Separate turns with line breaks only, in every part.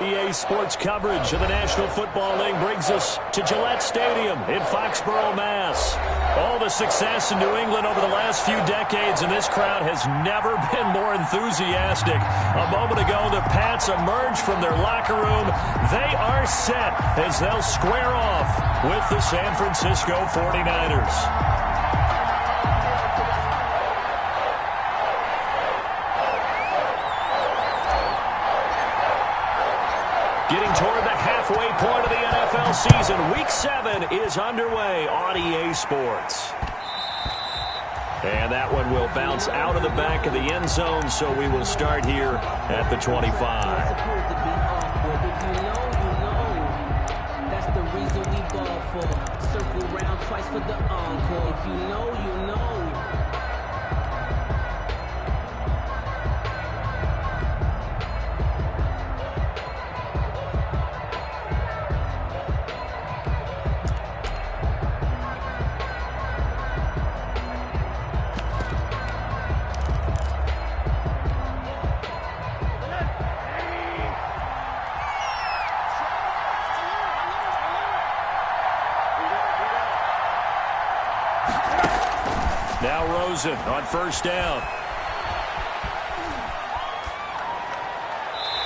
EA Sports coverage of the National Football League brings us to Gillette Stadium in Foxborough, Mass. All the success in New England over the last few decades, and this crowd has never been more enthusiastic. A moment ago, the Pats emerged from their locker room. They are set as they'll square off with the San Francisco 49ers. Getting toward the halfway point of the NFL season. Week 7 is underway on EA Sports. And that one will bounce out of the back of the end zone, so we will start here at the 25.
That's the reason we ball for. Circle round twice for the encore. If you know, you know.
Now Rosen on first down.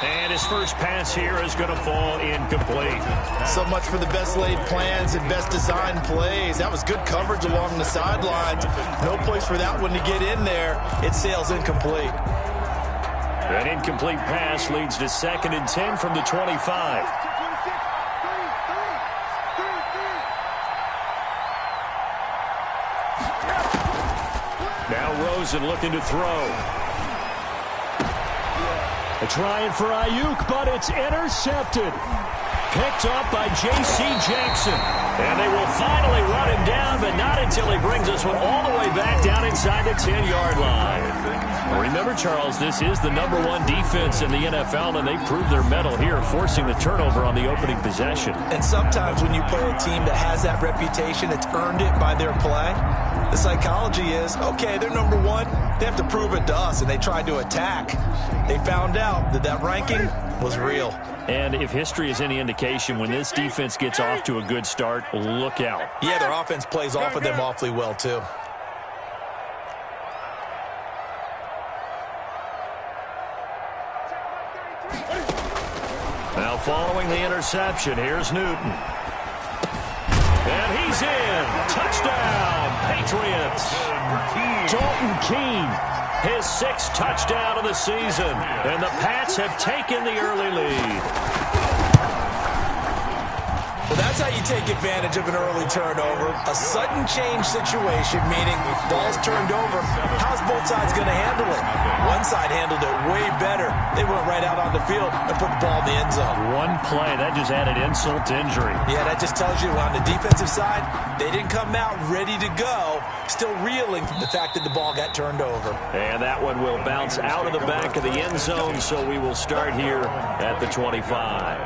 And his first pass here is going to fall incomplete.
So much for the best laid plans and best designed plays. That was good coverage along the sidelines. No place for that one to get in there. It sails incomplete.
An incomplete pass leads to 2nd and 10 from the 25. Now Rosen looking to throw. Trying for Ayuk, but it's intercepted. Picked up by J.C. Jackson. And they will finally run him down, but not until he brings us one all the way back down inside the 10-yard line. Remember, Charles, this is the #1 defense in the NFL, and they proved their mettle here, forcing the turnover on the opening possession.
And sometimes when you play a team that has that reputation, it's earned it by their play. The psychology is, okay, they're #1. They have to prove it to us, and they tried to attack. They found out that that ranking was real.
And if history is any indication, when this defense gets off to a good start, look out.
Yeah, their offense plays off of them awfully well, too.
Now following the interception, here's Newton. And he's in. Touchdown, Patriots. Dalton Keene, his 6th touchdown of the season. And the Pats have taken the early lead.
Well, that's how you take advantage of an early turnover. A sudden change situation, meaning ball's turned over. How's both sides going to handle it? One side handled it way better. They went right out on the field and put the ball in the end zone.
One play, that just added insult to injury.
Yeah, that just tells you on the defensive side, they didn't come out ready to go, still reeling from the fact that the ball got turned over.
And that one will bounce out of the back of the end zone, so we will start here at the 25.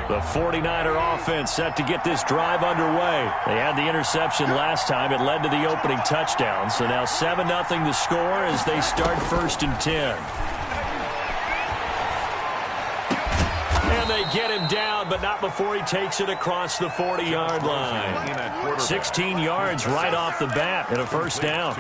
The 49er offense set to get this drive underway. They had the interception last time. It led to the opening touchdown. So now 7-0 the score as they start 1st and 10. And they get him down, but not before he takes it across the 40-yard line. 16 yards right off the bat and a first down.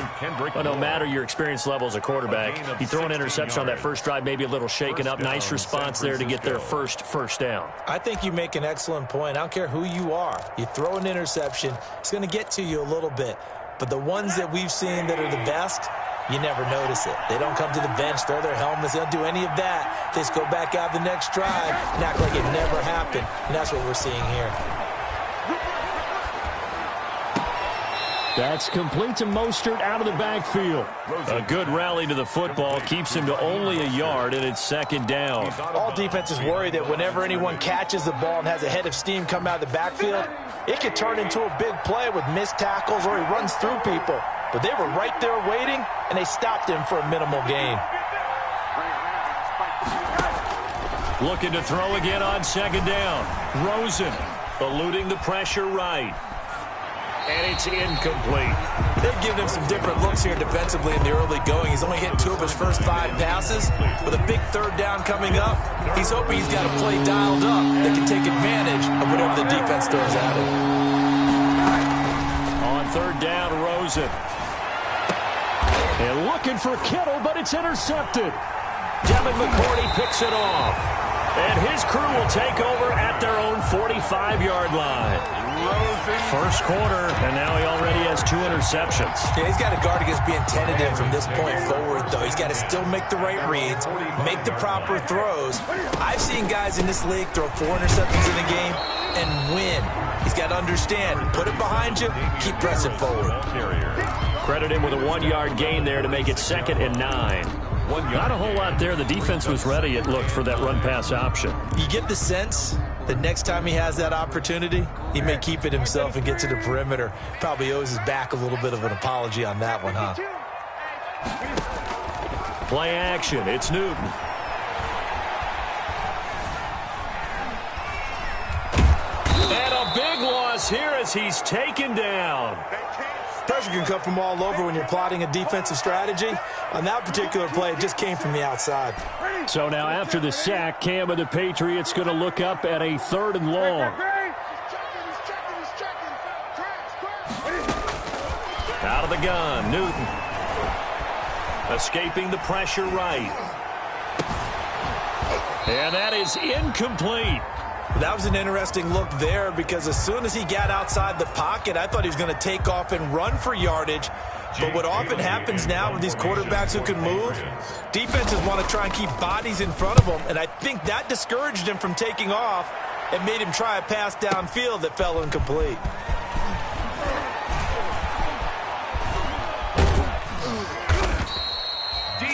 But no matter your experience level as a quarterback, you throw an interception on that first drive, maybe a little shaken up. Nice response there to get their first down.
I think you make an excellent point. I don't care who you are. You throw an interception, it's going to get to you a little bit. But the ones that we've seen that are the best, you never notice it. They don't come to the bench, throw their helmets. They don't do any of that. They just go back out the next drive and act like it never happened. And that's what we're seeing here.
That's complete to Mostert out of the backfield. A good rally to the football keeps him to only a yard, and it's 2nd down.
All defenses worry that whenever anyone catches the ball and has a head of steam come out of the backfield, it could turn into a big play with missed tackles or he runs through people. But they were right there waiting, and they stopped him for a minimal gain.
Looking to throw again on second down. Rosen eluding the pressure right. And it's incomplete.
They've given him some different looks here defensively in the early going. He's only hit 2 of his first 5 passes. With a big third down coming up, he's hoping he's got a play dialed up that can take advantage of whatever the defense throws at him.
On third down, Rosen. And looking for Kittle, but it's intercepted. Devin McCourty picks it off. And his crew will take over at their own 45-yard line. First quarter, and now he already has 2 interceptions.
Yeah, he's got to guard against being tentative from this point forward, though. He's got to still make the right reads, make the proper throws. I've seen guys in this league throw 4 interceptions in a game and win. He's got to understand, put it behind you, keep pressing forward.
Credit him with a 1-yard gain there to make it 2nd and 9. Not a whole lot there. The defense was ready, it looked, for that run-pass option.
You get the sense that next time he has that opportunity, he may keep it himself and get to the perimeter. Probably owes his back a little bit of an apology on that one, huh?
Play action. It's Newton. And a big loss here as he's taken down.
Pressure can come from all over when you're plotting a defensive strategy. On that particular play, it just came from the outside.
So now after the sack, Cam of the Patriots going to look up at a 3rd and long. Out of the gun, Newton. Escaping the pressure right. And that is incomplete.
That was an interesting look there because as soon as he got outside the pocket, I thought he was going to take off and run for yardage. But what often happens now with these quarterbacks who can move, defenses want to try and keep bodies in front of them, and I think that discouraged him from taking off and made him try a pass downfield that fell incomplete.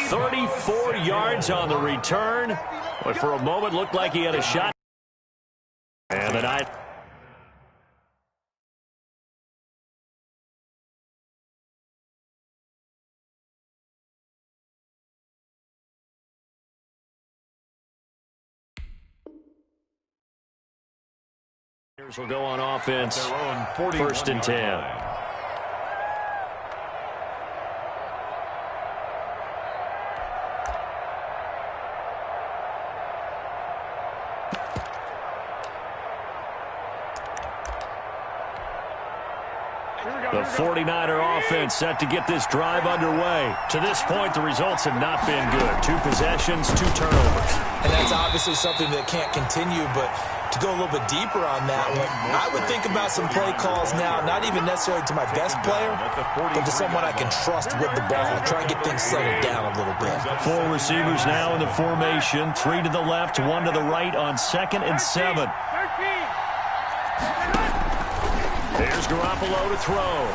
"34 yards on the return, but for a moment looked like he had a shot. And the night. Will go on offense. 1st and 10. The 49er offense set to get this drive underway. To this point, the results have not been good. 2 possessions, 2 turnovers.
And that's obviously something that can't continue, but to go a little bit deeper on that one, I would think about some play calls now, not even necessarily to my best player, but to someone I can trust with the ball. Try and get things settled down a little bit.
4 receivers now in the formation. 3 to the left, 1 to the right on 2nd and 7. There's Garoppolo to throw.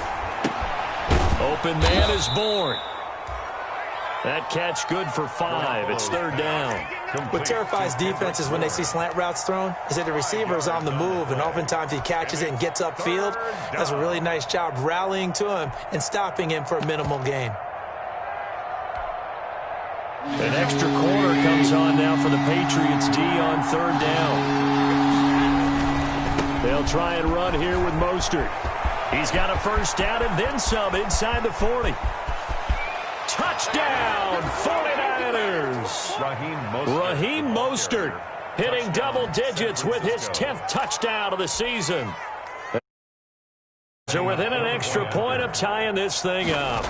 Open man is born. That catch good for 5. It's 3rd down.
What terrifies defenses when they see slant routes thrown is that the receiver is on the move, and oftentimes he catches it and gets upfield. Does a really nice job rallying to him and stopping him for a minimal gain.
An extra corner comes on now for the Patriots D on 3rd down. They'll try and run here with Mostert. He's got a 1st down and then some inside the 40. Touchdown, 49ers. Raheem Mostert hitting double digits with his 10th touchdown of the season. So within an extra point of tying this thing up.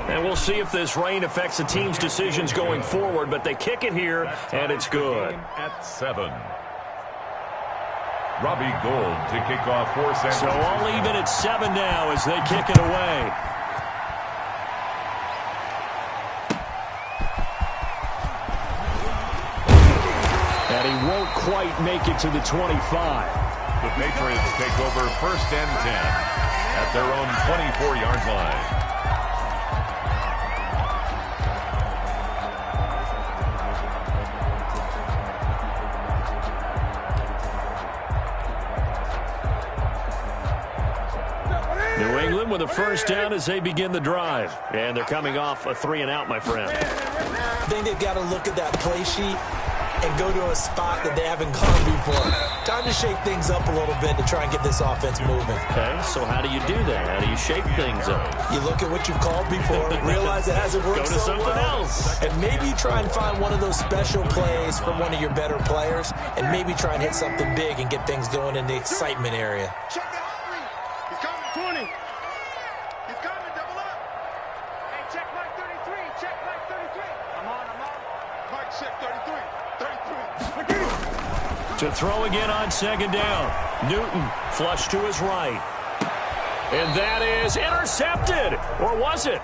And we'll see if this rain affects the team's decisions going forward, but they kick it here, and it's good.
At 7. Robbie Gould to kick off for San Francisco.
So all even at 7 now as they kick it away. And he won't quite make it to the 25.
The Patriots take over 1st and 10 at their own 24-yard line. New England with a 1st down as they begin the drive. And they're coming off a 3-and-out, my friend.
I think they've got to look at that play sheet and go to a spot that they haven't gone before. Time to shake things up a little bit to try and get this offense moving.
Okay, so how do you do that? How do you shake things up?
You look at what you've called before, realize it hasn't worked
Go to
so
something
well,
else.
and maybe try and find one of those special plays from one of your better players, and maybe try and hit something big and get things going in the excitement area.
Check it out. He's coming. 20. He's coming. Double up. Hey, check Mike 33. Check Mike 33. I'm on. Mike, check 33. 33.
To throw again on second down. Newton flush to his right. And that is intercepted. Or was it?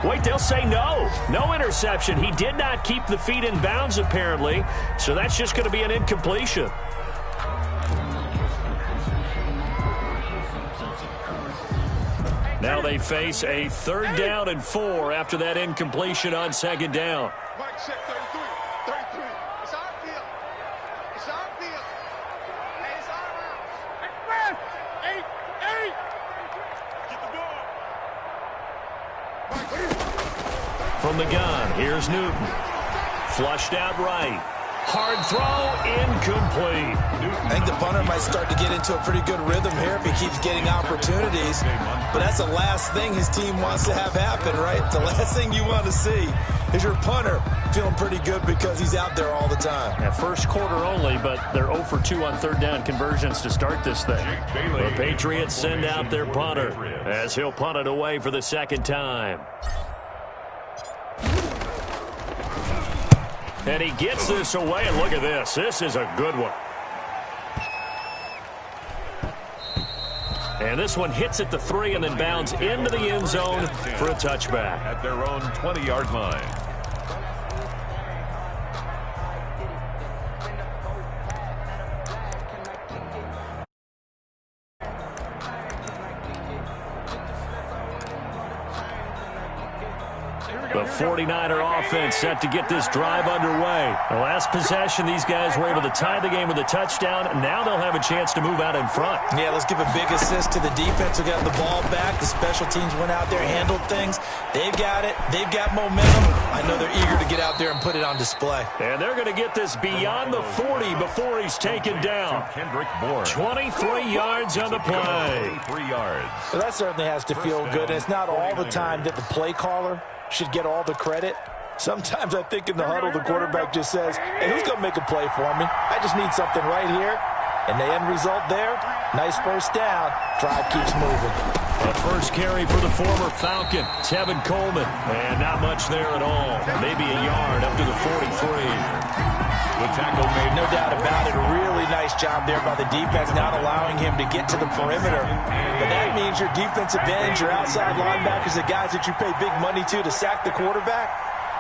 Wait, they'll say no. No interception. He did not keep the feet in bounds, apparently. So that's just going to be an incompletion. Now they face a 3rd down and 4 after that incompletion on second down.
Mike, check 33. 33. It's our field. It's our field. Hey, it's our round. 8. Get the ball.
From the gun, here's Newton. Flushed out right. Hard throw, incomplete.
I think the punter might start to get into a pretty good rhythm here if he keeps getting opportunities. But that's the last thing his team wants to have happen, right? The last thing you want to see is your punter feeling pretty good because he's out there all the time.
At first quarter only, but they're 0 for 2 on 3rd down conversions to start this thing. The Patriots send out their punter as he'll punt it away for the 2nd time. And he gets this away, and look at this. This is a good one. And this one hits at the 3 and then bounds into the end zone for a touchback.
At their own 20-yard line.
The 49er offense set to get this drive underway. The last possession, these guys were able to tie the game with a touchdown. Now they'll have a chance to move out in front.
Yeah, let's give a big assist to the defense who got the ball back. The special teams went out there, handled things. They've got it. They've got momentum. I know they're eager to get out there and put it on display.
And they're going to get this beyond the 40 before he's taken down. 23 yards on the play.
3 yards.
Well, that certainly has to feel good. And it's not all the time that the play caller should get all the credit. Sometimes I think in the huddle, the quarterback just says, hey, who's going to make a play for me? I just need something right here. And the end result there, nice first down. Drive keeps moving.
A first carry for the former Falcon, Tevin Coleman. And not much there at all. Maybe a yard up to the 43.
The tackle made.
No doubt about it. A really nice job there by the defense, not allowing him to get to the perimeter. But that means your defensive ends, your outside linebackers, the guys that you pay big money to sack the quarterback,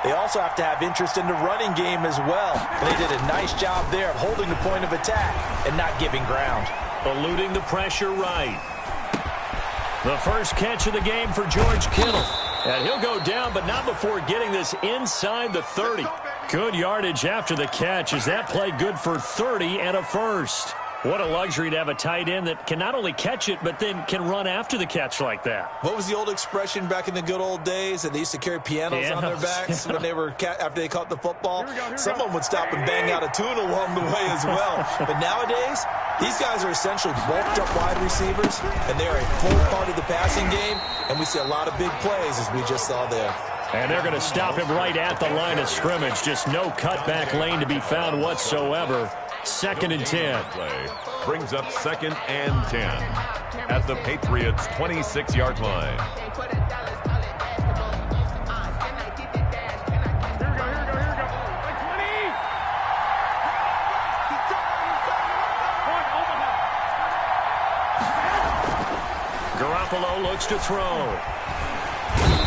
they also have to have interest in the running game as well. And they did a nice job there of holding the point of attack and not giving ground.
Eluding the pressure right. The first catch of the game for George Kittle. And he'll go down, but not before getting this inside the 30. Good yardage after the catch. Is that play good for 30 and a first? What a luxury to have a tight end that can not only catch it, but then can run after the catch like that.
What was the old expression back in the good old days? And they used to carry pianos on their backs when they were after they caught the football. Someone would stop and bang out a tune along the way as well. But nowadays, these guys are essentially bulked up wide receivers, and they're a full part of the passing game. And we see a lot of big plays, as we just saw there.
And they're going to stop him right at the line of scrimmage. Just no cutback lane to be found whatsoever. 2nd and 10.
Play brings up 2nd and 10 at the Patriots' 26-yard line.
Garoppolo looks to throw.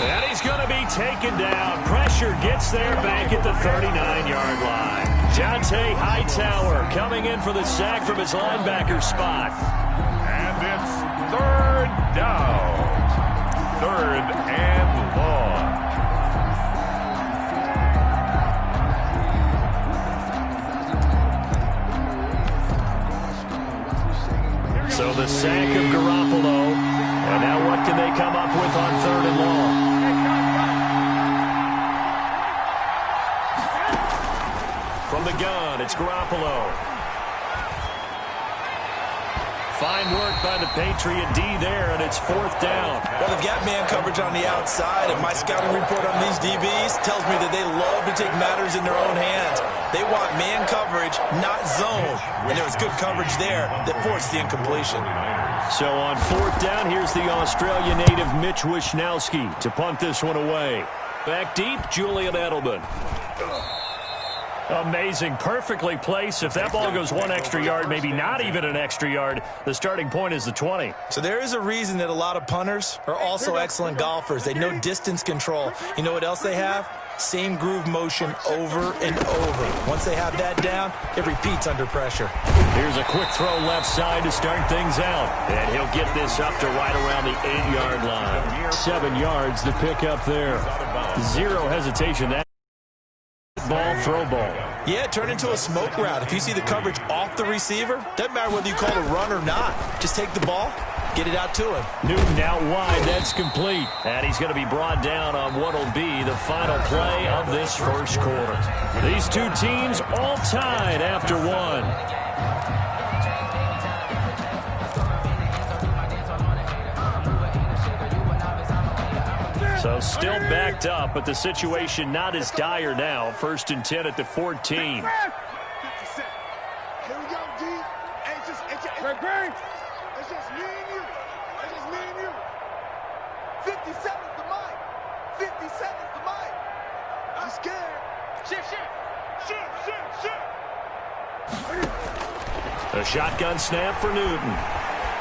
And he's going to be taken down. Pressure gets there back at the 39-yard line. Jonte Hightower coming in for the sack from his linebacker spot.
And it's 3rd down. 3rd and long.
So the sack of Garoppolo. And now what can they come up with on 3rd and long? the gun. It's Garoppolo. Fine work by the Patriot D there, and it's 4th down.
Well, they've got man coverage on the outside, and my scouting report on these DBs tells me that they love to take matters in their own hands. They want man coverage, not zone. And there was good coverage there that forced the incompletion.
So on 4th down, here's the Australia native Mitch Wishnowski to punt this one away. Back deep, Julian Edelman. Amazing, perfectly placed. If that ball goes 1 extra yard, maybe not even an extra yard, the starting point is the 20.
So there is a reason that a lot of punters are also excellent golfers. They know distance control. You know what else they have? Same groove motion over and over. Once they have that down, it repeats under pressure.
Here's a quick throw left side to start things out. And he'll get this up to right around the 8-yard line. 7 yards to pick up there. Zero hesitation. That ball, throw ball.
Yeah, turn into a smoke route. If you see the coverage off the receiver, doesn't matter whether you call it a run or not. Just take the ball, get it out to him.
Newton out wide. That's complete. And he's going to be brought down on what will be the final play of this first quarter. These two teams all tied after 1. So still backed up, but the situation not as dire now. 1st and 10 at the 14.
50 Cent. Here we go, D. Hey, it's just me and you. It's just me and you. 50 seconds to Mike. 50 seconds to Mike. I'm scared. Shit.
A shotgun snap for Newton.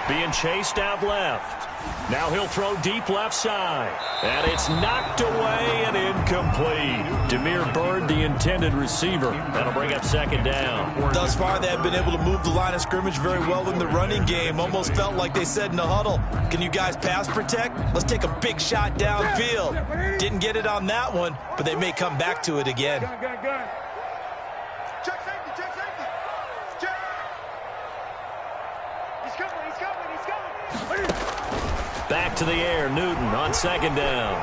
Being chased out left. Now he'll throw deep left side. And it's knocked away and incomplete. Demir Bird, the intended receiver. That'll bring up 2nd down.
Thus far, they have been able to move the line of scrimmage very well in the running game. Almost felt like they said in the huddle, can you guys pass protect? Let's take a big shot downfield. Didn't get it on that one, but they may come back to it again.
Gun. Check safety. Check. He's coming.
Back to the air, Newton on 2nd down.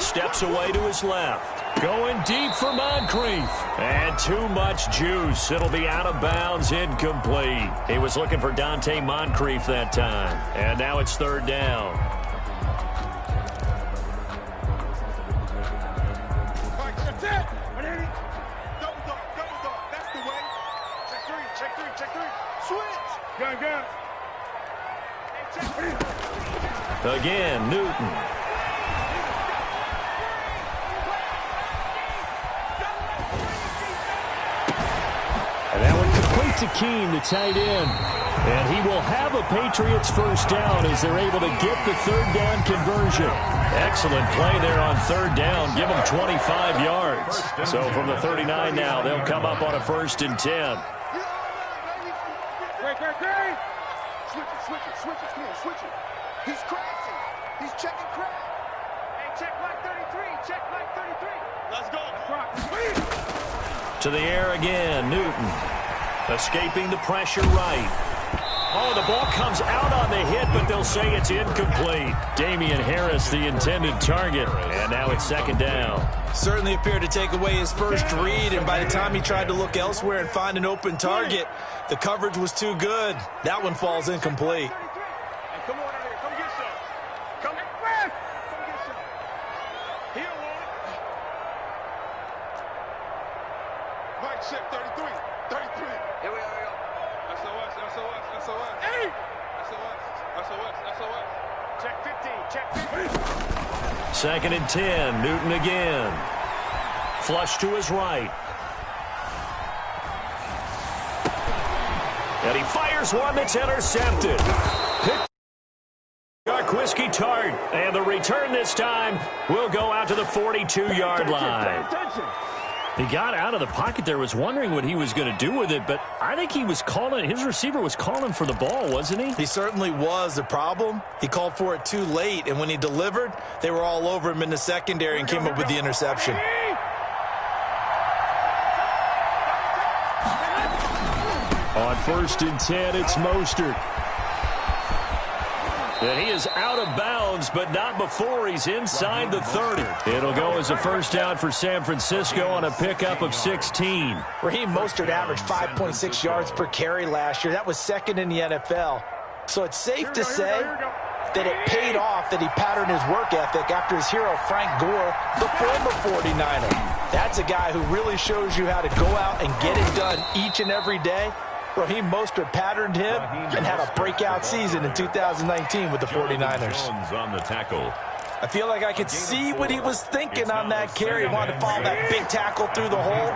Steps away to his left. Going deep for Moncrief. And too much juice. It'll be out of bounds, incomplete. He was looking for Dante Moncrief that time. And now it's 3rd down.
That's it. Double dog. That's the way. Check three. Switch. Gun.
Again, Newton. And that one complete to Keene, the tight end. And he will have a Patriots 1st down as they're able to get the 3rd down conversion. Excellent play there on 3rd down. Give them 25 yards. So from the 39 now, they'll come up on a 1st and 10.
Switch it. He's crashing. He's checking crash. Hey, check Mike 33. Let's go.
To the air again, Newton. Escaping the pressure right. Oh, the ball comes out on the hit, but they'll say it's incomplete. Damian Harris, the intended target. And now it's 2nd down.
Certainly appeared to take away his first read, and by the time he tried to look elsewhere and find an open target, the coverage was too good. That one falls incomplete.
Come on out here. Come get some. Come get some. He'll want it. Mike check 33. Here we go. SOS. Hey! SOS. Check 15.
2nd and 10. Newton again. Flush to his right. And he fires one that's intercepted. Dark Whiskey Tart. And the return this time will go out to the 42-yard line. He got out of the pocket there, was wondering what he was going to do with it, but I think he was calling, his receiver was calling for the ball, wasn't he?
He certainly was. The problem, he called for it too late, and when he delivered, they were all over him in the secondary and came up with the interception.
On 1st and 10, it's Mostert. And he is out of bounds but not before he's inside the 30. It'll go as a first down for San Francisco on a pickup of 16.
Raheem Mostert averaged 5.6 yards per carry last year. That was second in the NFL. So it's safe to say that it paid off that he patterned his work ethic after his hero Frank Gore, the former 49er. That's a guy who really shows you how to go out and get it done each and every day. Raheem Mostert patterned him and had a breakout season in 2019 with the 49ers.
On the tackle.
I feel like I could see what he was thinking on that carry. He wanted to follow that big tackle through the hole.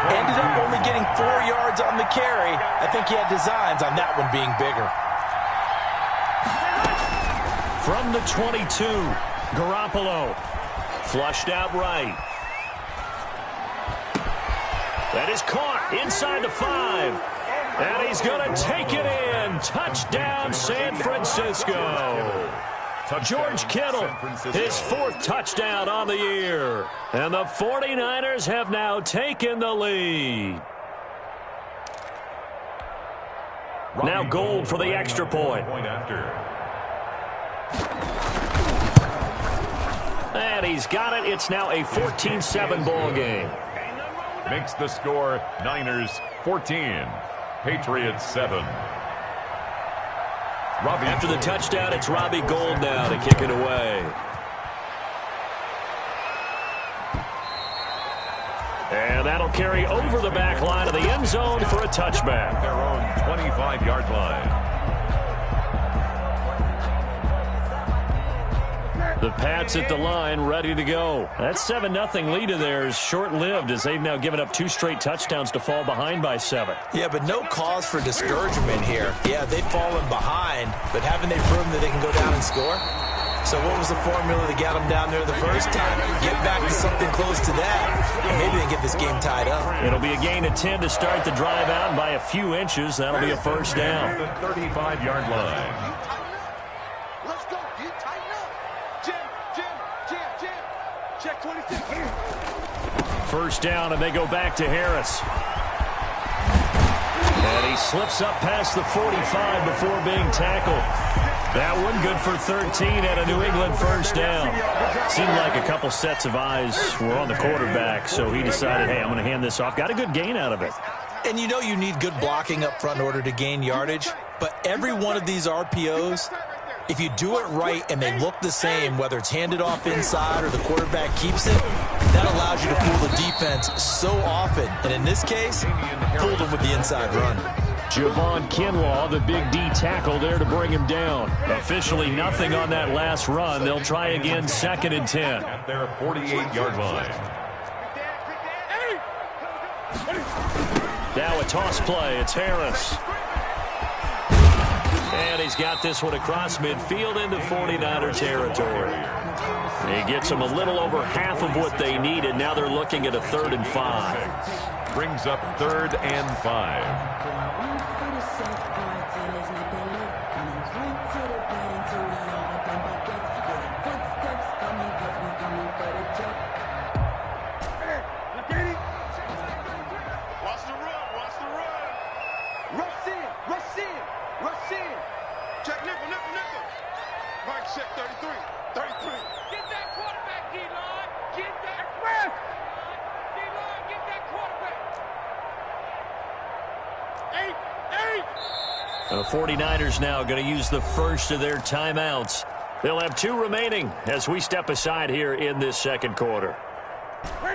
Ended up only getting 4 yards on the carry. I think he had designs on that one being bigger.
From the 22, Garoppolo. Flushed out right. That is caught inside the 5. And he's going to take it in. Touchdown, San Francisco. George Kittle, his 4th touchdown on the year. And the 49ers have now taken the lead. Now Gold for the extra point. And he's got it. It's now a 14-7 ball game.
Makes the score Niners 14. Patriots 7.
After the touchdown, it's Robbie Gould now to kick it away. And that'll carry over the back line of the end zone for a touchback.
Their own 25-yard line.
The Pats at the line, ready to go. That 7-0 lead of theirs short-lived as they've now given up 2 straight touchdowns to fall behind by 7.
Yeah, but no cause for discouragement here. Yeah, they've fallen behind, but haven't they proven that they can go down and score? So what was the formula to get them down there the first time? Get back to something close to that, and maybe they can get this game tied up.
It'll be a gain of 10 to start the drive out, and by a few inches, that'll be a first down.
The 35-yard line.
First down, and they go back to Harris. And he slips up past the 45 before being tackled. That one good for 13 and a New England first down. Seemed like a couple sets of eyes were on the quarterback, so he decided, hey, I'm going to hand this off. Got a good gain out of it.
And you know you need good blocking up front in order to gain yardage, but every one of these RPOs, if you do it right and they look the same, whether it's handed off inside or the quarterback keeps it, that allows you to fool the defense so often. And in this case, fooled them with the inside run.
Javon Kinlaw, the big D tackle there to bring him down. Officially nothing on that last run. They'll try again 2nd and 10.
At their 48-yard line.
Now a toss play. It's Harris. And he's got this one across midfield into 49er territory. He gets them a little over half of what they needed. Now they're looking at a 3rd and 5.
Brings up 3rd and 5.
The 49ers now going to use the first of their timeouts. They'll have 2 remaining as we step aside here in this second quarter.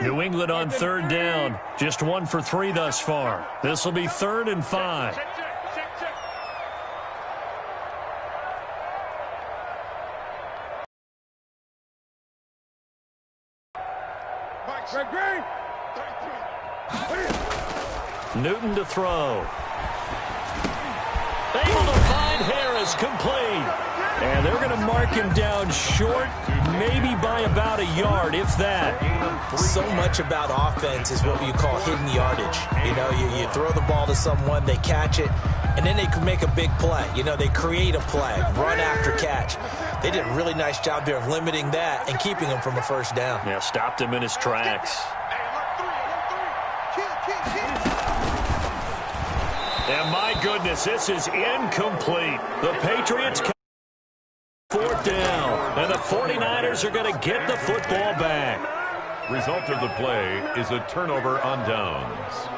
New England on 3rd down. Just 1 for 3 thus far. This will be 3rd and 5. Newton to throw. Able to find Harris, complete. And they're going to mark him down short, maybe by about a yard, if that.
So much about offense is what you call hidden yardage. You know, you throw the ball to someone, they catch it, and then they can make a big play. You know, they create a play, run after catch. They did a really nice job there of limiting that and keeping him from a first down.
Yeah, stopped him in his tracks. And my goodness, this is incomplete. The Patriots 4th down. And the 49ers are going to get the football back.
Result of the play is a turnover on downs.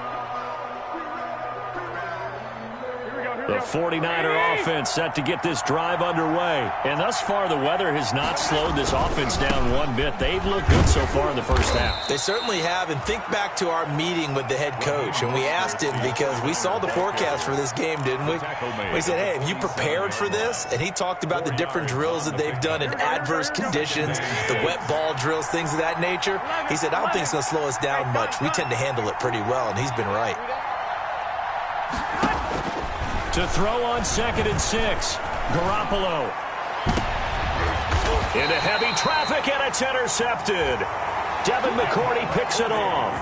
The 49er offense set to get this drive underway. And thus far, the weather has not slowed this offense down one bit. They've looked good so far in the first half.
They certainly have. And think back to our meeting with the head coach. And we asked him because we saw the forecast for this game, didn't we? We said, hey, have you prepared for this? And he talked about the different drills that they've done in adverse conditions, the wet ball drills, things of that nature. He said, I don't think it's going to slow us down much. We tend to handle it pretty well, and he's been right.
To throw on 2nd and 6. Garoppolo. Into heavy traffic, and it's intercepted. Devin McCourty picks it off.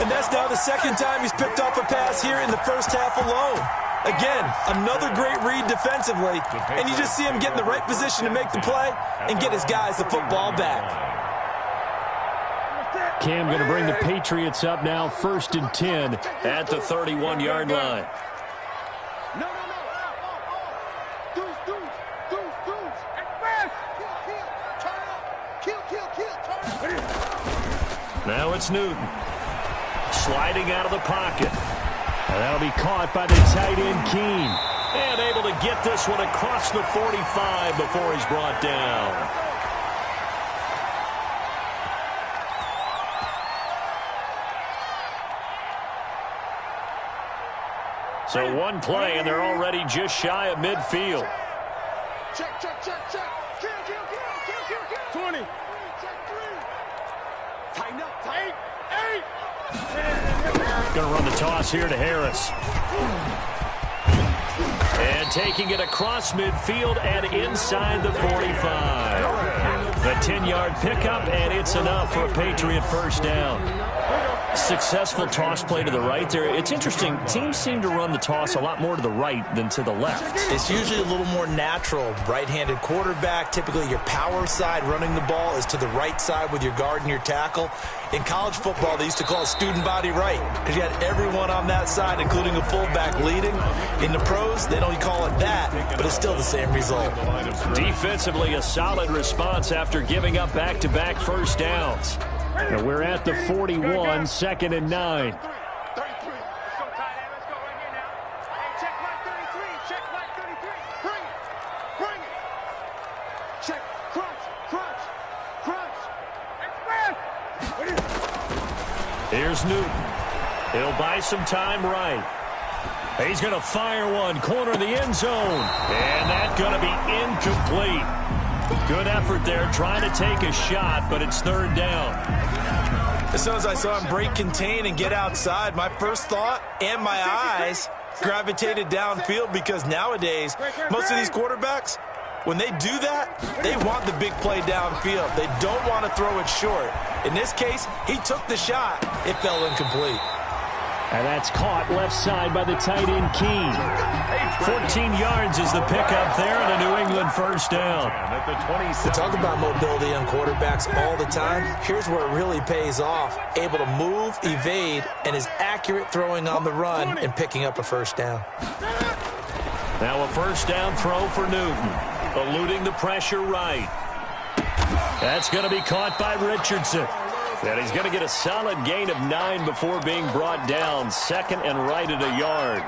And that's now the second time he's picked off a pass here in the first half alone. Again, another great read defensively, and you just see him get in the right position to make the play and get his guys the football back.
Cam going to bring the Patriots up now, 1st and 10 at the 31-yard line.
No. Deuce. Express. Kill. Turn up. Kill. Turn up.
Now it's Newton. Sliding out of the pocket. And that'll be caught by the tight end, Keene. And able to get this one across the 45 before he's brought down. So one play, and they're already just shy of midfield.
Check. Kill. 20. Check 3. Tighten up. Tight. 8.
Going to run the toss here to Harris. And taking it across midfield and inside the 45. The 10-yard pickup, and it's enough for a Patriot first down. Successful toss play to the right there. It's interesting. Teams seem to run the toss a lot more to the right than to the left.
It's usually a little more natural. Right-handed quarterback, typically your power side running the ball is to the right side with your guard and your tackle. In college football, they used to call it student body right because you had everyone on that side, including a fullback leading. In the pros, they don't call it that, but it's still the same result.
Defensively, a solid response after giving up back-to-back first downs. Now we're at the 41, 2nd and 9.
33. Let's go, tight end. Let's go right here now. Hey, check like 33. Check like 33. Bring it. Check. Crunch. Express.
Here's Newton. He'll buy some time right. He's going to fire one. Corner of the end zone. And that's going to be incomplete. Good effort there, trying to take a shot, but it's 3rd down.
As soon as I saw him break contain and get outside, my first thought and my eyes gravitated downfield because nowadays, most of these quarterbacks, when they do that, they want the big play downfield. They don't want to throw it short. In this case, he took the shot. It fell incomplete.
And that's caught left side by the tight end, Keene. 14 yards is the pickup there, and a New England first down.
We talk about mobility on quarterbacks all the time. Here's where it really pays off. Able to move, evade, and is accurate throwing on the run and picking up a first down.
Now a first down throw for Newton. Eluding the pressure right. That's going to be caught by Richardson. And he's going to get a solid gain of 9 before being brought down. 2nd and right at a yard.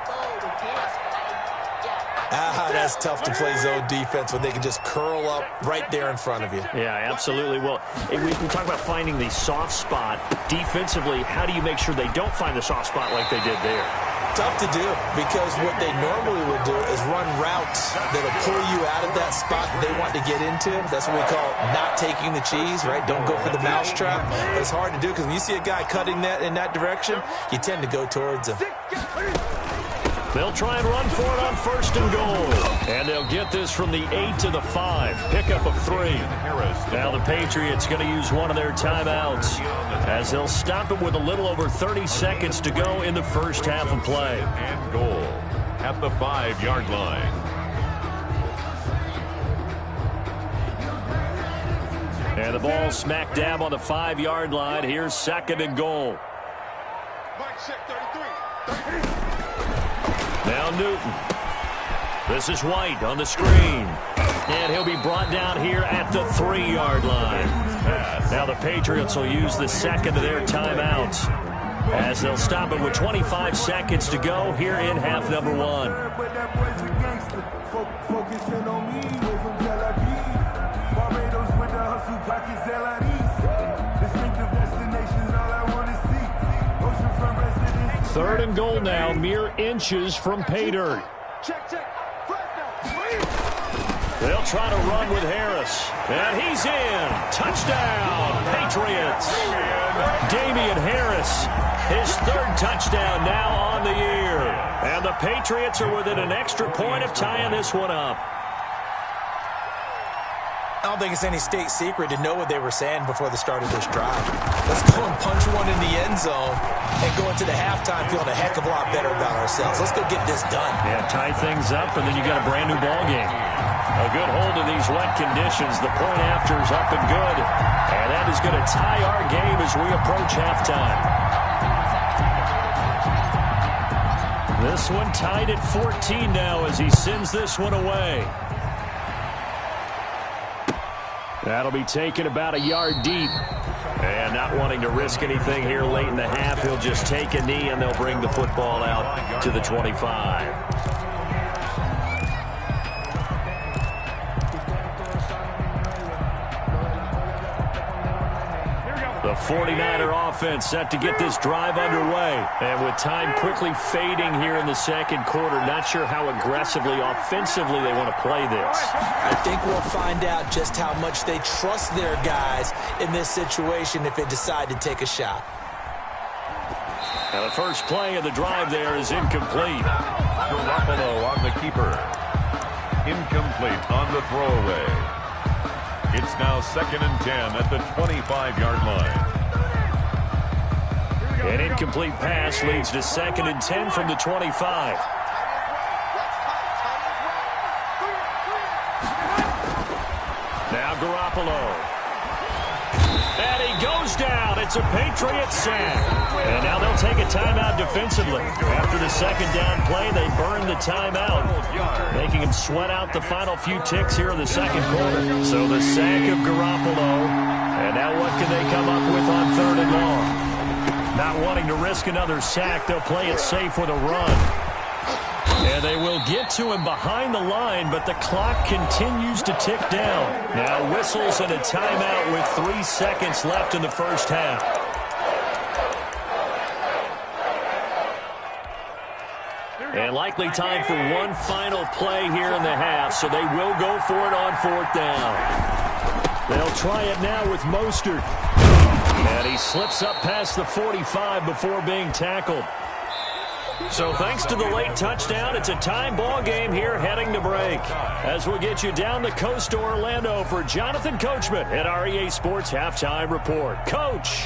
That's tough to play zone defense when they can just curl up right there in front of you.
Yeah, absolutely. Well, we talk about finding the soft spot. Defensively, how do you make sure they don't find the soft spot like they did there?
Tough to do because what they normally would do is run routes that'll pull you out of that spot that they want to get into. That's what we call not taking the cheese, right? Don't go for the mousetrap. But it's hard to do because when you see a guy cutting that in that direction, you tend to go towards him.
They'll try and run for it on 1st and goal. And they'll get this from the 8 to the 5. Pickup of 3. Now the Patriots going to use one of their timeouts as they'll stop it with a little over 30 seconds to go in the first half of play.
And goal at the 5-yard line.
And the ball smack dab on the 5-yard line. Here's 2nd and goal.
Mike, check 33.
Now Newton. This is White on the screen. And he'll be brought down here at the 3-yard line. Now the Patriots will use the second of their timeouts, as they'll stop it with 25 seconds to go here in half number 1. Third and goal now, mere inches from pay dirt. They'll try to run with Harris. And he's in. Touchdown, Patriots. Damian Harris, his 3rd touchdown now on the year. And the Patriots are within an extra point of tying this one up.
I don't think it's any state secret to know what they were saying before the start of this drive. Let's go and punch one in the end zone and go into the halftime feeling a heck of a lot better about ourselves. Let's go get this done.
Yeah, tie things up, and then you got a brand new ball game. A good hold in these wet conditions. The point after is up and good. And that is going to tie our game as we approach halftime. This one tied at 14 now as he sends this one away. That'll be taken about a yard deep. And not wanting to risk anything here late in the half, he'll just take a knee and they'll bring the football out to the 25. The 49er offense set to get this drive underway. And with time quickly fading here in the second quarter, not sure how aggressively, offensively they want to play this.
I think we'll find out just how much they trust their guys in this situation if they decide to take a shot.
Now the first play of the drive there is incomplete.
Garoppolo on the keeper. Incomplete on the throwaway. It's now 2nd and 10 at the 25-yard line.
An incomplete pass leads to 2nd and 10 from the 25. Now Garoppolo. And he goes down. It's a Patriots sack. And now they'll take a timeout defensively. After the 2nd down play, they burn the timeout, making him sweat out the final few ticks here in the second quarter. So the sack of Garoppolo. And now what can they come up with on 3rd and long? Not wanting to risk another sack, they'll play it safe with a run. And they will get to him behind the line, but the clock continues to tick down. Now whistles and a timeout with 3 seconds left in the first half. And likely time for one final play here in the half, so they will go for it on 4th down. They'll try it now with Mostert. And he slips up past the 45 before being tackled. So thanks to the late touchdown, it's a time ball game here heading to break. As we'll get you down the coast to Orlando for Jonathan Coachman at our EA Sports Halftime Report. Coach!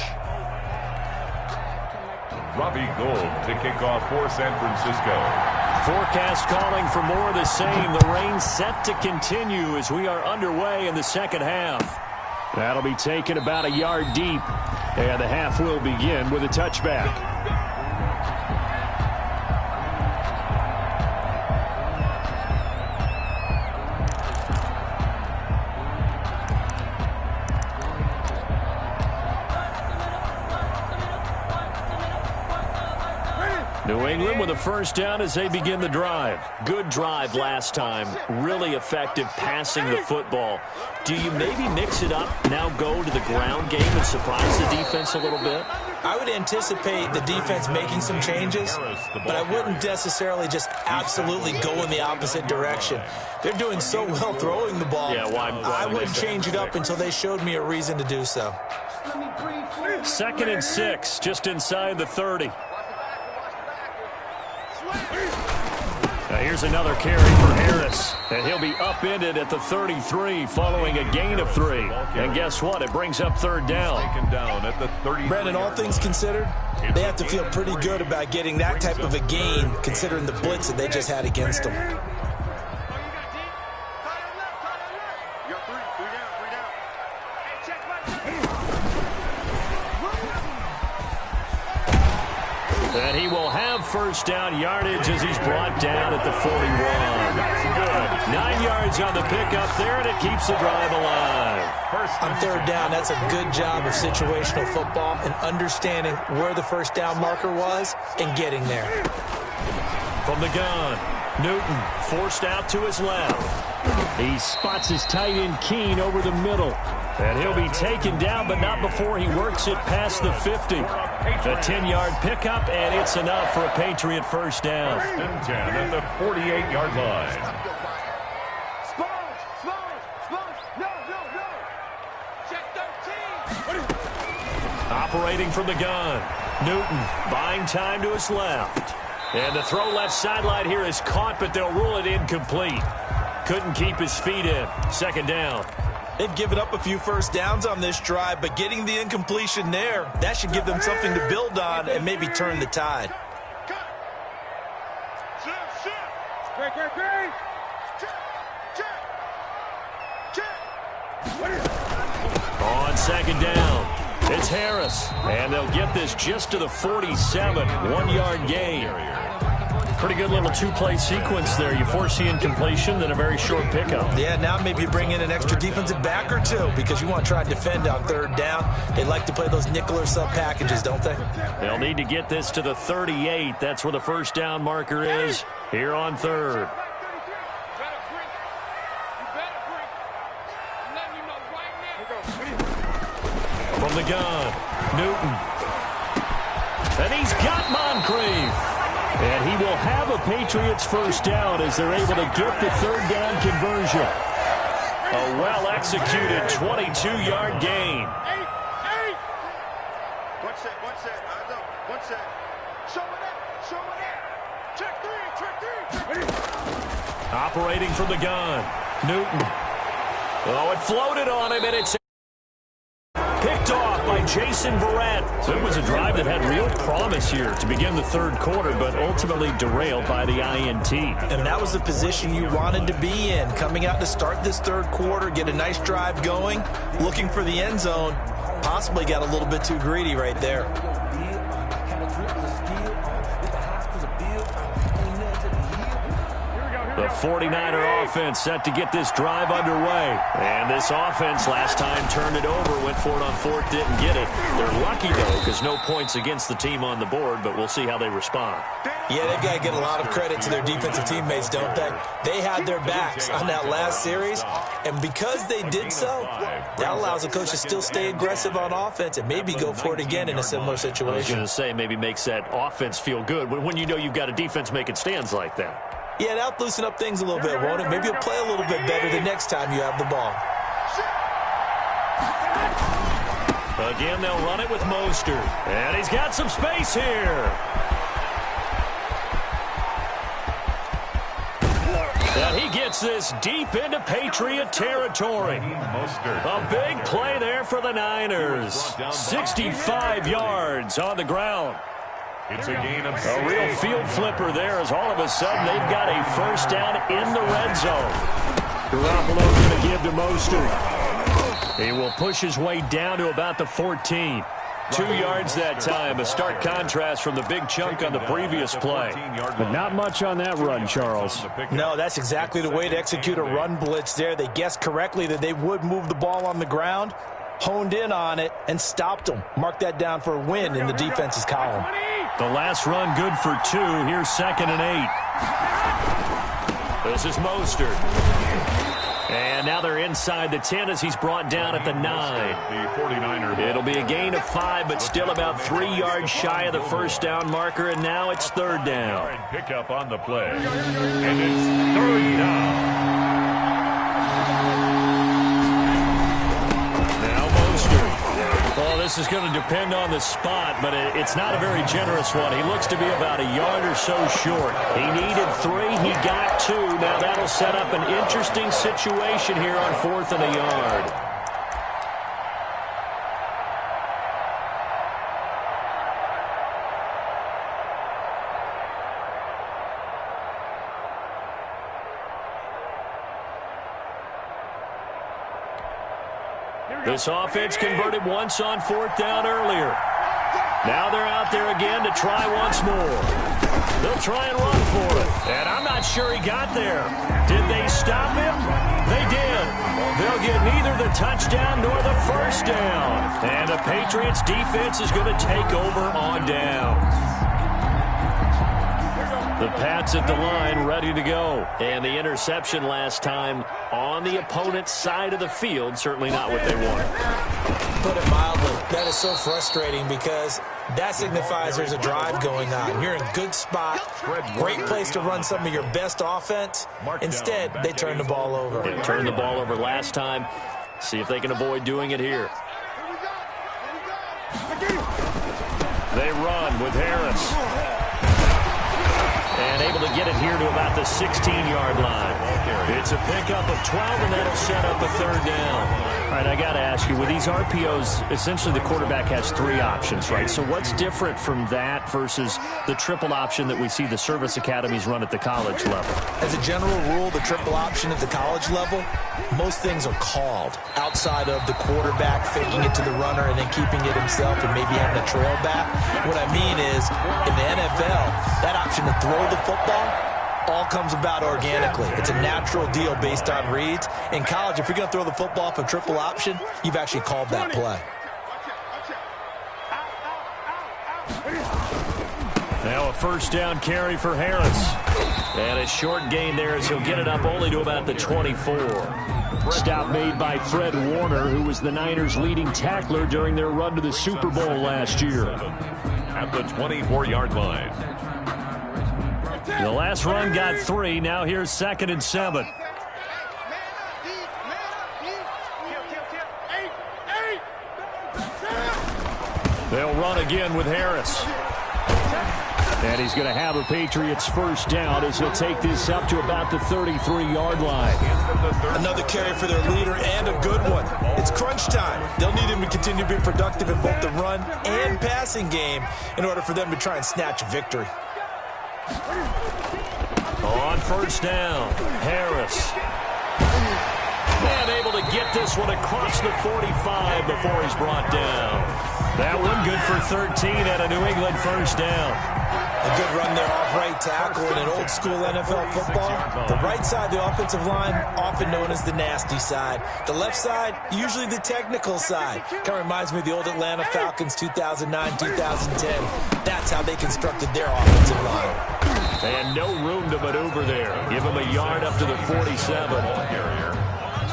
Robbie Gould to kick off for San Francisco.
Forecast calling for more of the same. The rain set to continue as we are underway in the second half. That'll be taken about a yard deep. And the half will begin with a touchback. New England with a first down as they begin the drive. Good drive last time. Really effective passing the football. Do you maybe mix it up, now go to the ground game and surprise the defense a little bit?
I would anticipate the defense making some changes, but I wouldn't necessarily just absolutely go in the opposite direction. They're doing so well throwing the ball.
Yeah, why
I wouldn't change it up until they showed me a reason to do so.
2nd and 6, just inside the 30. Now here's another carry for Harris, and he'll be upended at the 33 following a gain of 3. And guess what? It brings up 3rd down.
Taken down at the 30.
Brandon, all things considered, they have to feel pretty good about getting that type of a gain considering the blitz that they just had against them.
And he will have first down yardage as he's brought down at the 41. 9 yards on the pickup there, and it keeps the drive alive.
On third down, that's a good job of situational football and understanding where the first down marker was and getting there.
From the gun, Newton forced out to his left. He spots his tight end Keene over the middle. And he'll be taken down, but not before he works it past the 50. A 10-yard pickup, and it's enough for a Patriot first down.
10 at the 48-yard line.
Operating from the gun, Newton buying time to his left. And the throw left sideline here is caught, but they'll rule it incomplete. Couldn't keep his feet in. Second down.
They've given up a few first downs on this drive, but getting the incompletion there, that should give them something to build on and maybe turn the tide.
On second down, it's Harris. And they'll get this just to the 47, 1-yard gain. Pretty good little two-play sequence there. You force the incompletion, then a very short pickup.
Yeah, now maybe you bring in an extra defensive back or two because you want to try and defend on third down. They like to play those nickel or sub packages, don't they?
They'll need to get this to the 38. That's where the first down marker is here on third. From the gun, Newton. And he's got Moncrief. And he will have a Patriots first down as they're able to get the third down conversion. A well-executed 22-yard gain.
One set. One set. Show it up. Check three.
Operating from the gun, Newton. Oh, it floated on him, and it's picked off by Jason Verrett. So it was a drive that had real promise here to begin the third quarter, but ultimately derailed by the INT.
And that was the position you wanted to be in, coming out to start this third quarter, get a nice drive going, looking for the end zone. Possibly got a little bit too greedy right there.
The 49er offense set to get this drive underway. And this offense last time turned it over, went for it on fourth, didn't get it. They're lucky, though, because no points against the team on the board, but we'll see how they respond.
Yeah, they've got to get a lot of credit to their defensive teammates, don't they? They had their backs on that last series, and because they did so, that allows the coach to still stay aggressive on offense and maybe go for it again in a similar situation.
I was going to say maybe makes that offense feel good when you know you've got a defense making stands like that.
Yeah, that'll loosen up things a little bit, won't it? Maybe you'll play a little bit better the next time you have the ball.
Again, they'll run it with Mostert. And he's got some space here. And he gets this deep into Patriot territory. A big play there for the Niners. 65 yards on the ground.
It's a gain of
a real field flipper there as all of a sudden they've got a first down in the red zone. Garoppolo's going to give to Mostert. He will push his way down to about the 14. 2 yards that time. A stark contrast from the big chunk on the previous play.
But not much on that run, Charles.
No, that's exactly the way to execute a run blitz there. They guessed correctly that they would move the ball on the ground, honed in on it, and stopped them. Mark that down for a win in the defense's column.
The last run good for 2. Here's 2nd and 8. This is Mostert. And now they're inside the 10 as he's brought down at the 9.
The 49er.
It'll be a gain of 5, but still about 3 yards shy of the first down marker, and now it's third down.
Pick up on the play. And it's third down.
Well, this is going to depend on the spot, but it's not a very generous one. He looks to be about a yard or so short. He needed 3. He got 2. Now that'll set up an interesting situation here on 4th and a yard. This offense converted once on 4th down earlier. Now they're out there again to try once more. They'll try and run for it. And I'm not sure he got there. Did they stop him? They did. They'll get neither the touchdown nor the first down. And the Patriots defense is going to take over on downs. The Pats at the line, ready to go. And the interception last time on the opponent's side of the field, certainly not what they wanted.
Put it mildly, that is so frustrating because that signifies there's a drive going on. You're in a good spot, great place to run some of your best offense. Instead, they turn the ball over.
They turned the ball over last time. See if they can avoid doing it here. They run with Harris. And able to get it here to about the 16-yard line. It's a pickup of 12, and that'll set up a third down. All right, I got to ask you, with these RPOs, essentially the quarterback has three options, right? So what's different from that versus the triple option that we see the service academies run at the college level?
As a general rule, the triple option at the college level, most things are called outside of the quarterback faking it to the runner and then keeping it himself and maybe having a trail back. What I mean is, in the NFL, that option to throw the football all comes about organically. It's a natural deal based on reads. In college, if you're going to throw the football for triple option, you've actually called that play.
Now a first down carry for Harris. And a short gain there as he'll get it up only to about the 24. Stop made by Fred Warner, who was the Niners' leading tackler during their run to the Super Bowl last year.
At the 24-yard line.
The last run got 3. Now here's 2nd and 7. They'll run again with Harris. And he's going to have a Patriots first down as he'll take this up to about the 33-yard line.
Another carry for their leader and a good one. It's crunch time. They'll need him to continue to be productive in both the run and passing game in order for them to try and snatch a victory.
On first down, Harris. And able to get this one across the 45 before he's brought down. That one good for 13 at a New England first down.
A good run there off right tackle in an old-school NFL football. The right side, the offensive line, often known as the nasty side. The left side, usually the technical side. Kind of reminds me of the old Atlanta Falcons 2009, 2010. That's how they constructed their offensive line.
And no room to maneuver there. Give him a yard up to the 47.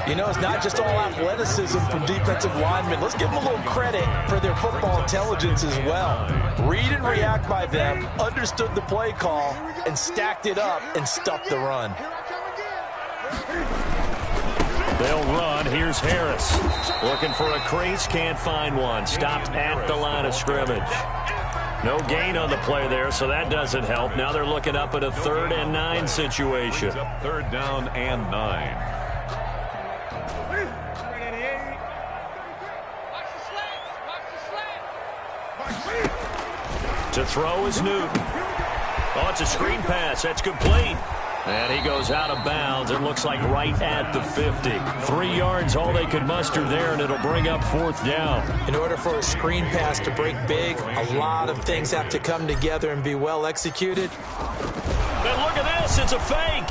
You know, it's not just all athleticism from defensive linemen. Let's give them a little credit for their football intelligence as well. Read and react by them, understood the play call, and stacked it up and stuffed the run.
They'll run. Here's Harris. Looking for a crease, can't find one. Stopped at the line of scrimmage. No gain on the play there, so that doesn't help. Now they're looking up at a 3rd and 9 situation.
Third down and 9.
To throw is Newton. Oh, it's a screen pass. That's complete. And he goes out of bounds. It looks like right at the 50. 3 yards, all they could muster there, and it'll bring up 4th down.
In order for a screen pass to break big, a lot of things have to come together and be well executed.
And look at this. It's a fake.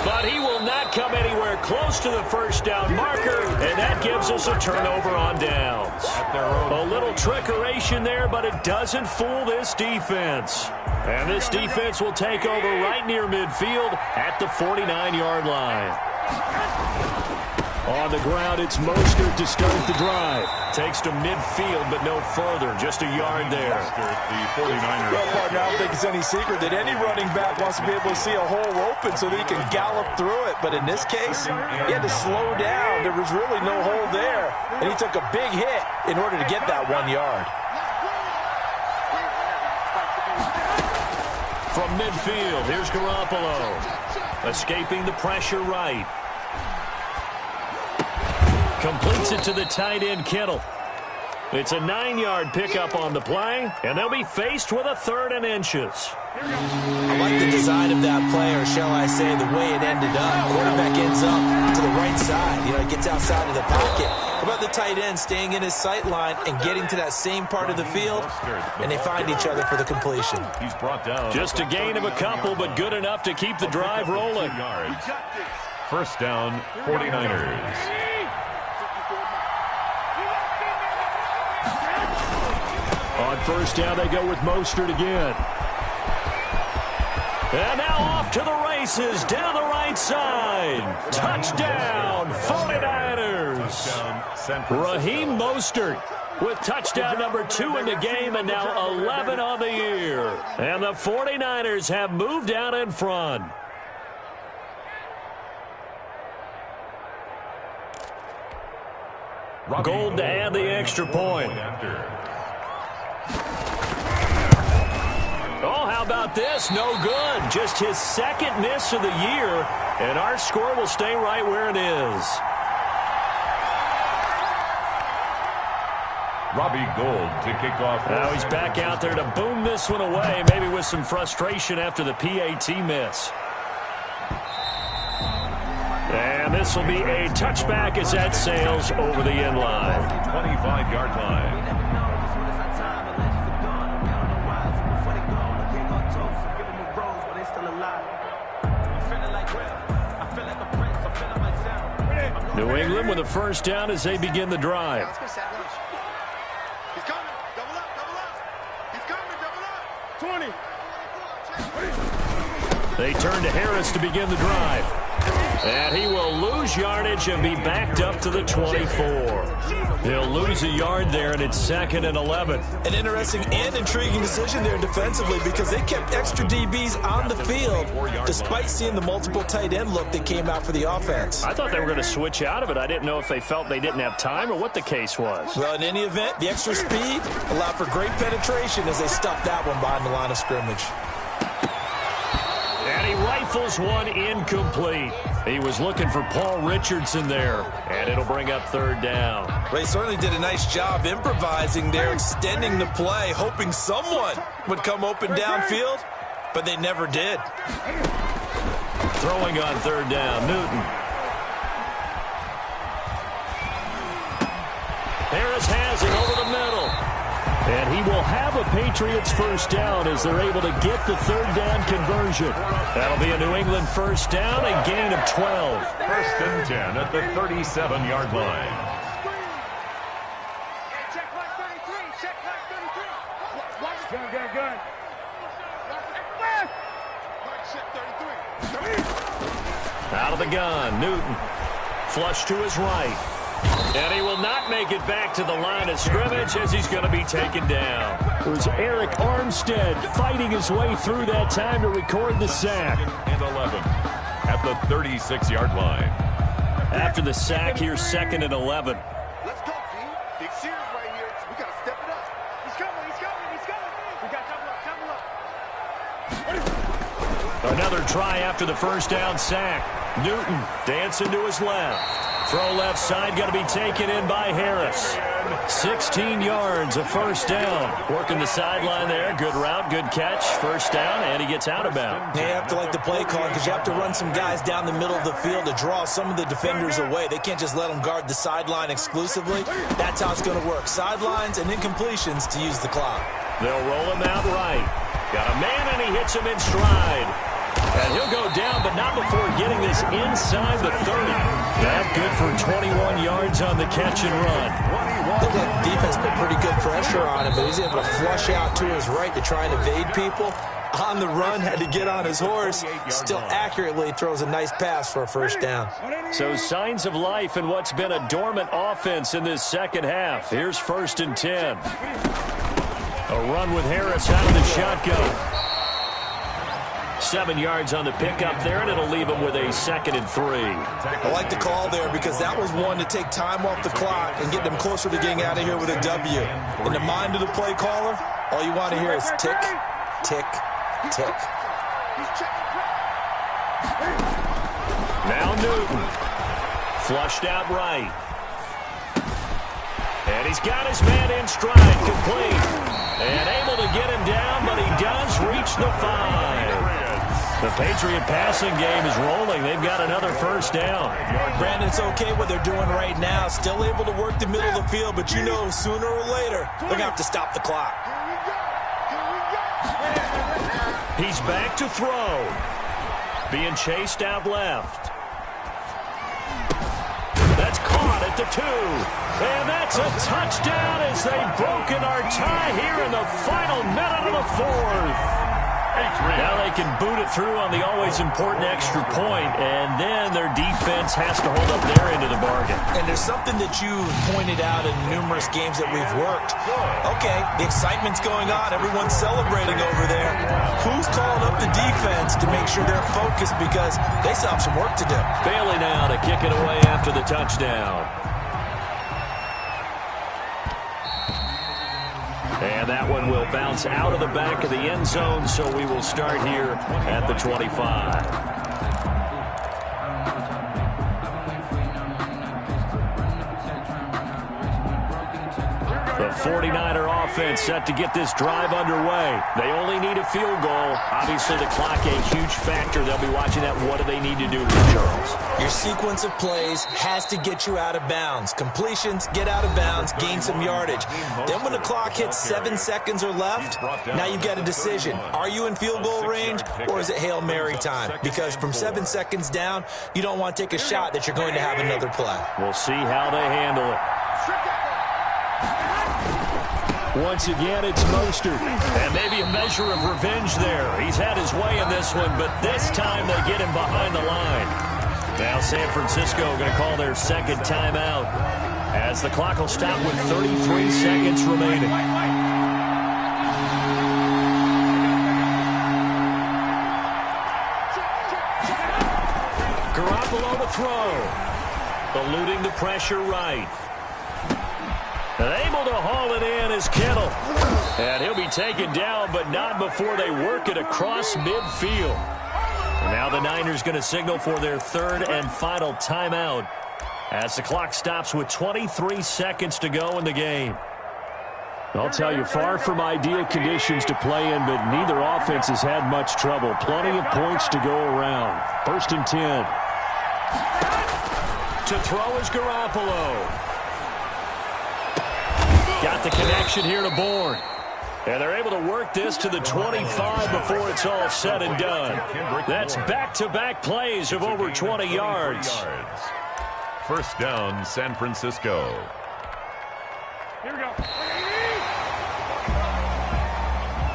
But he will not come anywhere close to the first down marker, and that gives us a turnover on downs. A little trickeration there, but it doesn't fool this defense. And this defense will take over right near midfield at the 49-yard line. On the ground, it's Mostert to start the drive. Takes to midfield, but no further. Just a yard there.
The 49ers.
Well, partner, I don't think it's any secret that any running back wants to be able to see a hole open so that he can gallop through it. But in this case, he had to slow down. There was really no hole there. And he took a big hit in order to get that 1 yard.
From midfield, here's Garoppolo. Escaping the pressure right. Completes it to the tight end, Kittle. It's a 9-yard pickup on the play, and they'll be faced with a 3rd and inches.
I like the design of that play, or shall I say the way it ended up. Quarterback ends up to the right side. He gets outside of the pocket. How about the tight end staying in his sight line and getting to that same part of the field, and they find each other for the completion.
He's brought down.
Just a gain of a couple, but good enough to keep the drive rolling.
First down, 49ers.
On first down, they go with Mostert again. And now off to the races, down the right side. Touchdown, 49ers. Raheem Mostert with touchdown number 2 in the game, and now 11 on the year. And the 49ers have moved out in front. Gold to add the extra point. Oh, how about this? No good. Just his second miss of the year, and our score will stay right where it is.
Robbie Gould to kick off.
Now he's back out there to boom this one away, maybe with some frustration after the PAT miss. And this will be a touchback as that sails over the end line.
25-yard line.
New England with a first down as they begin the drive.
He's coming. Double up, double up. He's coming, double up. 20.
They turn to Harris to begin the drive. And he will lose yardage and be backed up to the 24. He'll lose a yard there, and it's 2nd and 11.
An interesting and intriguing decision there defensively, because they kept extra DBs on the field despite seeing the multiple tight end look that came out for the offense.
I thought they were going to switch out of it. I didn't know if they felt they didn't have time or what the case was.
Well, in any event, the extra speed allowed for great penetration as they stuffed that one behind the line of scrimmage.
And he rifles one incomplete. He was looking for Paul Richardson there, and it'll bring up 3rd down.
They certainly did a nice job improvising there, extending the play, hoping someone would come open downfield, but they never did.
Throwing on 3rd down, Newton. Harris has it over the middle. And he will have a Patriots first down as they're able to get the 3rd down conversion. That'll be a New England first down, a gain of 12.
First and 10 at the 37-yard line.
Check like 33. Check like 33. Watch it. Gun. Check 33.
Out of the gun, Newton. Flush to his right. And he will not make it back to the line of scrimmage as he's going to be taken down. It was Eric Armstead fighting his way through that time to record the sack.
2nd and 11 at the 36-yard line.
After the sack, here's 2nd and 11.
Let's go, team. Big series right here. We got to step it up. He's coming. We got to double up.
Another try after the first down sack. Newton dancing to his left. Throw left side, going to be taken in by Harris. 16 yards, a first down. Working the sideline there. Good route, good catch. First down, and he gets out of bounds.
You have to like the play calling, because you have to run some guys down the middle of the field to draw some of the defenders away. They can't just let them guard the sideline exclusively. That's how it's going to work. Sidelines and incompletions to use the clock.
They'll roll him out right. Got a man, and he hits him in stride. And he'll go down, but not before getting this inside the 30. That good for 21 yards on the catch and run.
Looked like the defense put pretty good pressure on him, but he's able to flush out to his right to try and evade people. On the run, had to get on his horse. Still accurately throws a nice pass for a first down.
So signs of life in what's been a dormant offense in this second half. Here's 1st and 10. A run with Harris out of the shotgun. 7 yards on the pickup there, and it'll leave him with a 2nd and 3.
I like the call there, because that was one to take time off the clock and get them closer to getting out of here with a W. In the mind of the play caller, all you want to hear is tick, tick, tick.
Now Newton. Flushed out right. And he's got his man in stride, complete. And able to get him down, but he does reach the 5. The Patriot passing game is rolling. They've got another first down.
Brandon, it's okay what they're doing right now. Still able to work the middle of the field, but you know sooner or later they're going to have to stop the clock.
He's back to throw. Being chased out left. That's caught at the 2. And that's a touchdown as they've broken our tie here in the final minute of the 4th. Now they can boot it through on the always important extra point, and then their defense has to hold up their end of the bargain.
And there's something that you pointed out in numerous games that we've worked. Okay, the excitement's going on. Everyone's celebrating over there. Who's calling up the defense to make sure they're focused, because they still have some work to do?
Bailey now to kick it away after the touchdown. And that one will bounce out of the back of the end zone, so we will start here at the 25. The 49er offense set to get this drive underway. They only need a field goal. Obviously, the clock a huge factor. They'll be watching that. What do they need to do here, Charles?
Your sequence of plays has to get you out of bounds. Completions, get out of bounds, gain some yardage. Then when the clock hits 7 seconds or left, now you've got a decision. Are you in field goal range, or is it Hail Mary time? Because from 7 seconds down, you don't want to take a shot that you're going to have another play.
We'll see how they handle it. Once again, it's Mostert. And maybe a measure of revenge there. He's had his way in this one, but this time they get him behind the line. Now San Francisco going to call their second timeout as the clock will stop with 33 seconds remaining. Garoppolo to throw. Eluding the pressure right. Able to haul it in is Kittle. And he'll be taken down, but not before they work it across midfield. Now the Niners going to signal for their third and final timeout as the clock stops with 23 seconds to go in the game.
I'll tell you, far from ideal conditions to play in, but neither offense has had much trouble. Plenty of points to go around. 1st and 10.
To throw is Garoppolo. Got the connection here to Bourne. And they're able to work this to the 25 before it's all said and done. That's back-to-back plays of over 20 yards.
First down, San Francisco. Here we go.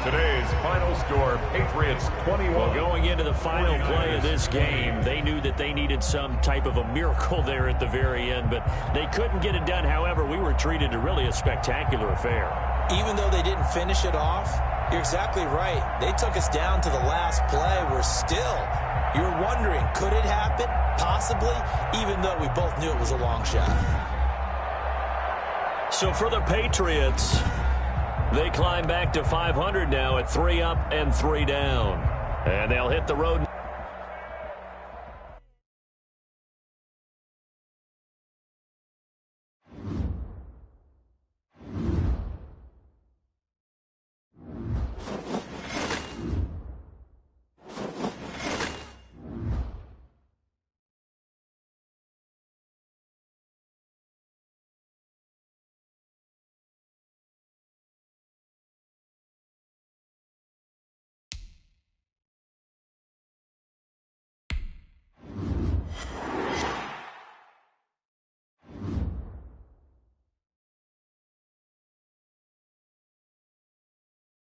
Today's final score, Patriots 21.
Well, going into the final play of this game, they knew that they needed some type of a miracle there at the very end, but they couldn't get it done. However, we were treated to really a spectacular affair.
Even though they didn't finish it off, you're exactly right. They took us down to the last play. You're wondering, could it happen? Possibly, even though we both knew it was a long shot.
So for the Patriots, they climb back to 500 now at 3 up and 3 down. And they'll hit the road